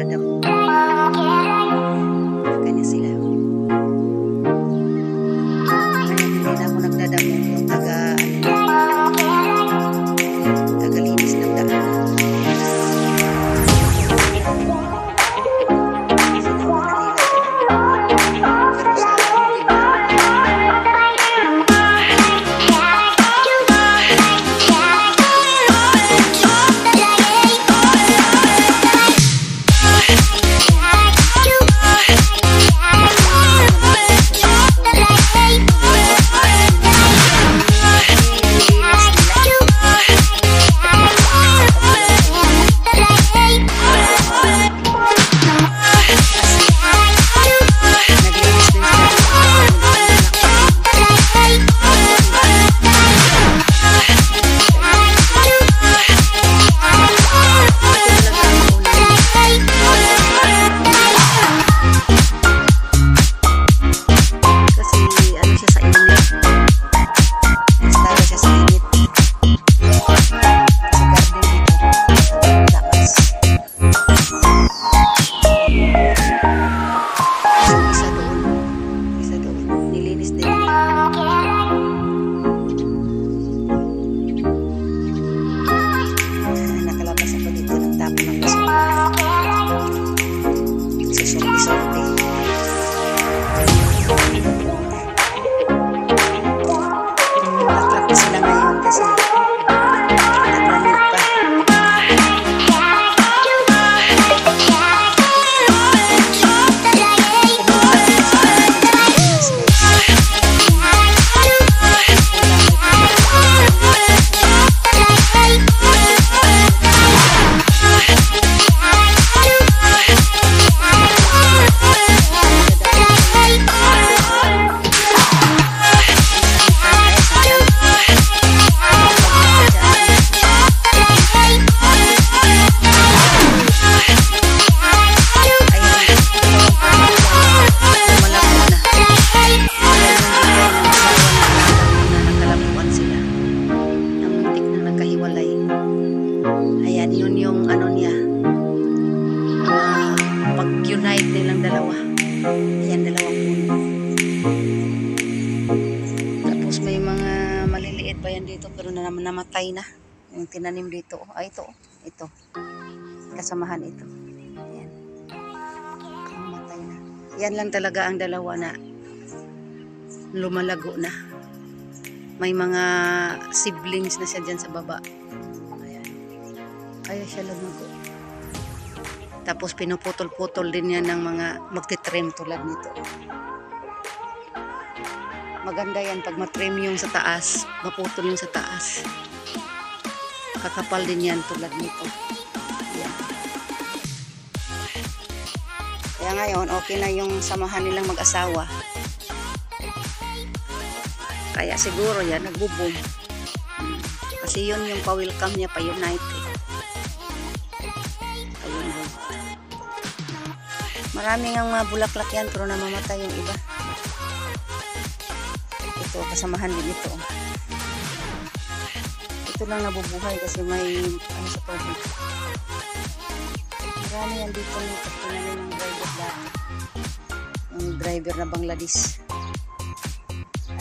nagdadamo. Kanya sila. Kaya hindi na ako nagdadamo yung tagalinis ng daan. Pag-unite nilang dalawa. Ayan, dalawang puno. Tapos may mga maliliit pa yan dito pero namatay na. Yung tinanim dito. Ay, ito. Ito. Kasamahan ito. Ayan. Namatay na. Yan lang talaga ang dalawa na lumalago na. May mga siblings na siya dyan sa baba. Ayan. Kaya siya lumago. Tapos pinuputol-putol din yan ng mga magtitrim tulad nito. Maganda yan pag matrim yung sa taas, maputol yung sa taas. Kakapal din yan tulad nito. Yan. Kaya ngayon, okay na yung samahan nilang mag-asawa. Kaya siguro yan, nagbo-boom. Kasi yun yung pa-welcome niya, pa-unite. Maraming ang mga bulaklak yan pero namamatay yung iba. Ito, kasamahan din ito. Ito lang nabubuhay kasi may ano sa tubig. Marami yan dito nito. Pinanin ng driver dati. Yung driver na Bangladesh.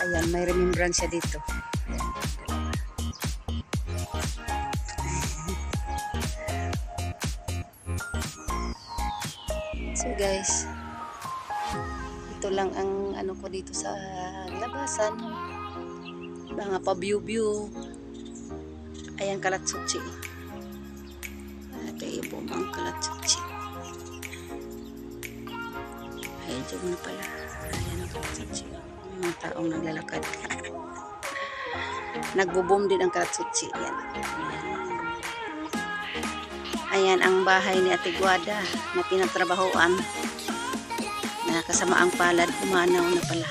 Ayan, may remembrance siya dito. So guys, ito lang ang ano ko dito sa labasan. Mga pa-view-view. Ayan, kalatsutsi. Ito yung ang kalatsutsi. Ay, dyan na pala. Ayan ang kalatsutsi. Mga taong naglalakad. Nagbo-boom din ang kalatsutsi. Ayan. Ayan ang bahay ni Ate Guada na pinagtrabahoan na kasama ang palad, umanaw na pala.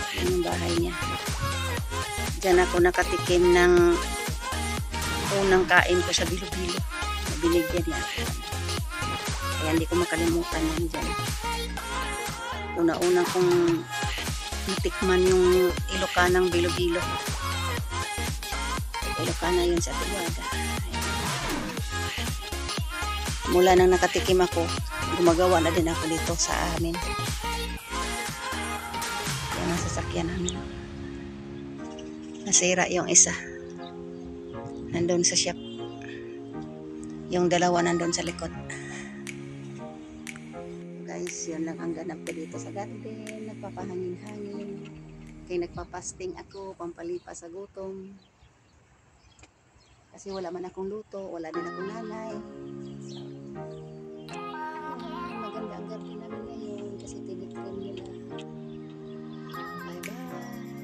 Ayan ang bahay niya. Diyan ako nakatikim ng unang kain ko sa Bilo-Bilo na binigyan niya. Kaya hindi ko makalimutan yan dyan. Una-una kong natikman yung Ilocanang Bilo-Bilo. Ilocana yun sa Ate Guada. Mula nang nakatikim ako, gumagawa na din ako dito sa amin. Yan ang sasakyan namin. Nasira yung isa. Nandun sa shop. Yung dalawa nandun sa likod. Guys, yun lang ang ganap ko dito sa garden. Nagpapahangin-hangin. Kaya nagpapasting ako, pampalipas sa gutom. Kasi wala man akong luto, wala din akong nanay. Maganda ang garden namin ngayon kasi tinitrim nila. Bye-bye!